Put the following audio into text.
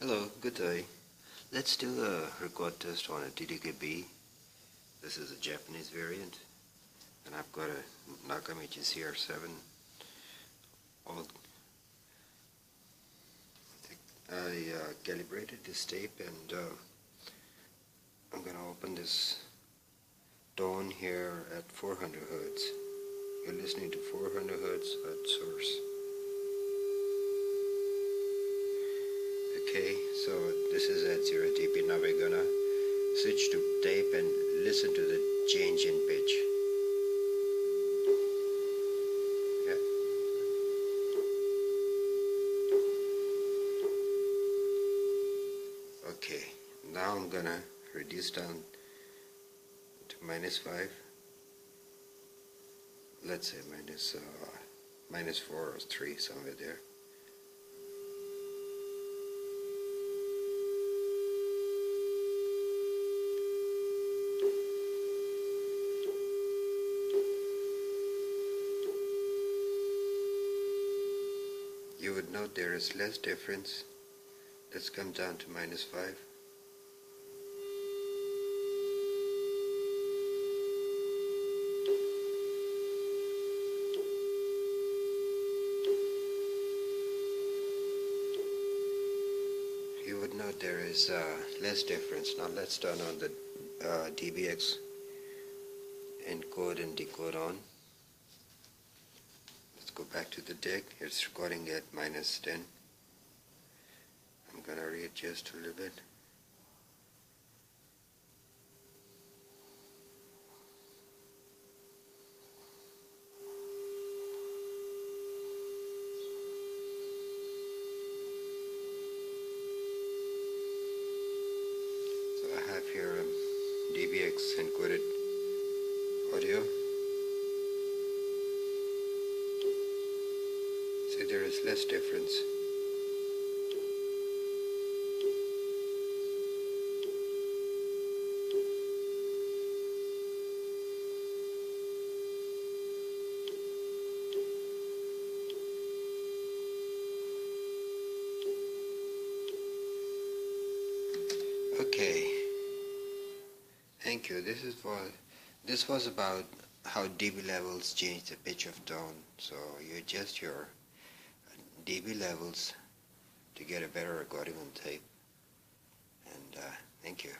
Hello, good day. Let's do a record test on a DDKB. This is a Japanese variant, and I've got a Nakamichi CR7. I calibrated this tape, and I'm gonna open this tone here at 400 Hertz. You're listening to 400 Hertz at source. Okay, so this is at 0 dB. Now we're gonna switch to tape and listen to the change in pitch. Yeah. Okay, now I'm gonna reduce down to -5. Let's say -4 or 3, somewhere there. You would note there is less difference. Let's come down to -5. You would note there is less difference. Now let's turn on the DBX encode and decode on. Let's go back to the deck. It's recording at -10. I'm gonna readjust a little bit. So I have here DBX encoded audio. See, there is less difference. Okay, thank you. This was about how dB levels change the pitch of tone. So you adjust your dB levels to get a better recording on tape. And thank you.